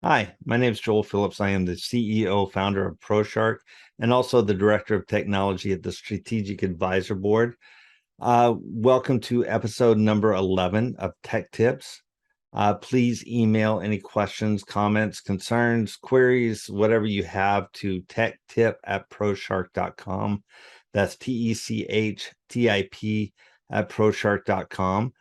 Hi, my name is Joel Phillips. I am the CEO, founder of ProShark, and also the Director of Technology at the Strategic Advisor Board. Welcome to episode number 11 of Tech Tips. Please email any questions, comments, concerns, queries, whatever you have to techtip@proshark.com. That's TECHTIP at proshark.com.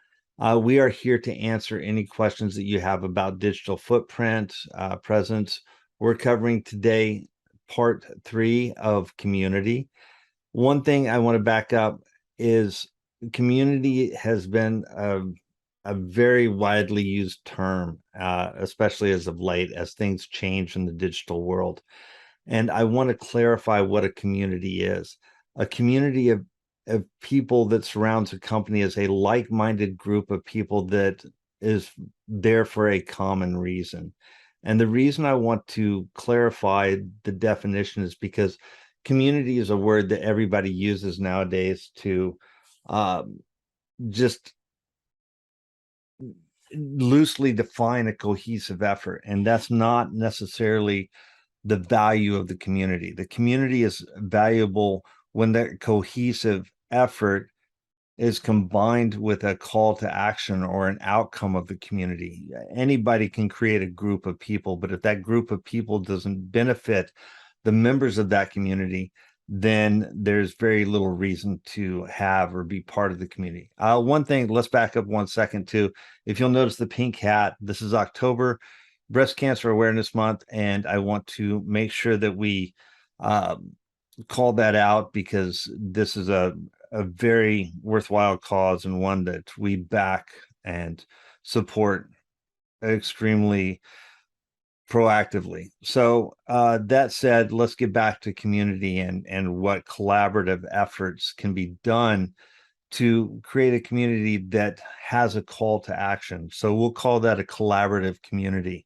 We are here to answer any questions that you have about digital footprint, presence. We're covering today part 3 of community. One thing I want to back up is community has been a very widely used term, especially as of late, as things change in the digital world. And I want to clarify what a community is. A community of people that surrounds a company is a like-minded group of people that is there for a common reason. And the reason I want to clarify the definition is because community is a word that everybody uses nowadays to just loosely define a cohesive effort. And that's not necessarily the value of the community. The community is valuable when that cohesive effort is combined with a call to action or an outcome of the community. Anybody can create a group of people, but if that group of people doesn't benefit the members of that community, then there's very little reason to have or be part of the community. One thing, let's back up 1 second too. If you'll notice the pink hat, this is October, Breast Cancer Awareness Month, and I want to make sure that we call that out because this is a very worthwhile cause and one that we back and support extremely proactively. So that said, let's get back to community and what collaborative efforts can be done to create a community that has a call to action. So we'll call that a collaborative community.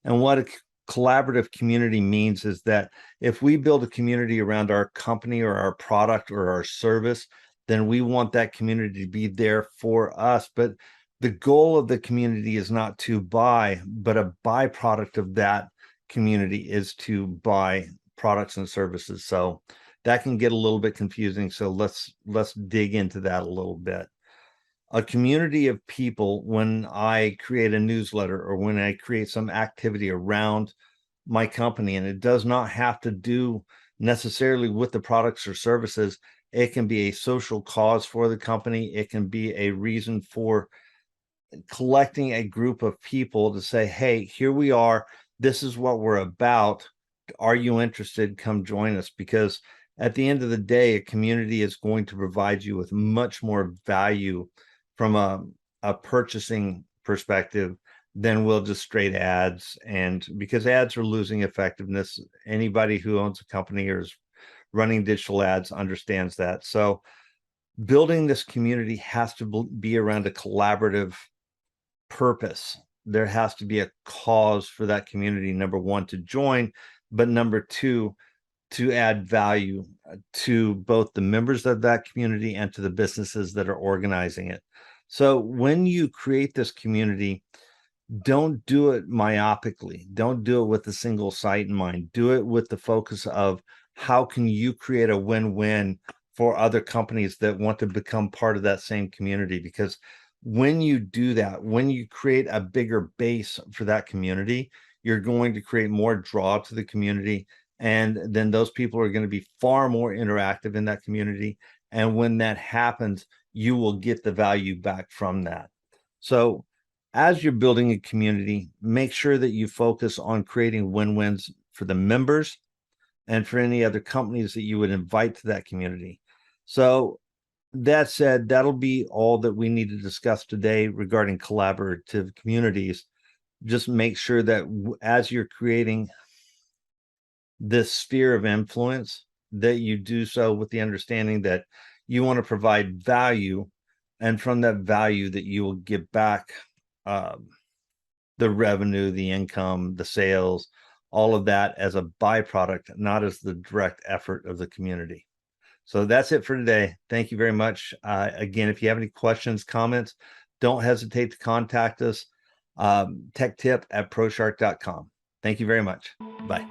And what a collaborative community means is that if we build a community around our company or our product or our service, then we want that community to be there for us. But the goal of the community is not to buy, but a byproduct of that community is to buy products and services. So that can get a little bit confusing. So let's dig into that a little bit. A community of people, when I create a newsletter or when I create some activity around my company, and it does not have to do necessarily with the products or services, it can be a social cause for the company. It can be a reason for collecting a group of people to say, hey, here we are. This is what we're about. Are you interested? Come join us. Because at the end of the day, a community is going to provide you with much more value from a purchasing perspective than will just straight ads. And because ads are losing effectiveness, anybody who owns a company or is running digital ads understands that. So building this community has to be around a collaborative purpose. There has to be a cause for that community, number one, to join, but number two, to add value to both the members of that community and to the businesses that are organizing it. So when you create this community, don't do it myopically. Don't do it with a single site in mind. Do it with the focus of how can you create a win-win for other companies that want to become part of that same community? Because when you do that, when you create a bigger base for that community, you're going to create more draw to the community. And then those people are going to be far more interactive in that community. And when that happens, you will get the value back from that. So as you're building a community, make sure that you focus on creating win-wins for the members and for any other companies that you would invite to that community. So that said, that'll be all that we need to discuss today regarding collaborative communities. Just make sure that as you're creating this sphere of influence, that you do so with the understanding that you want to provide value, and from that value that you will get back the revenue, the income, the sales, all of that as a byproduct, not as the direct effort of the community. So that's it for today. Thank you very much. Again, if you have any questions, comments, don't hesitate to contact us. Techtip@proshark.com. Thank you very much. Bye.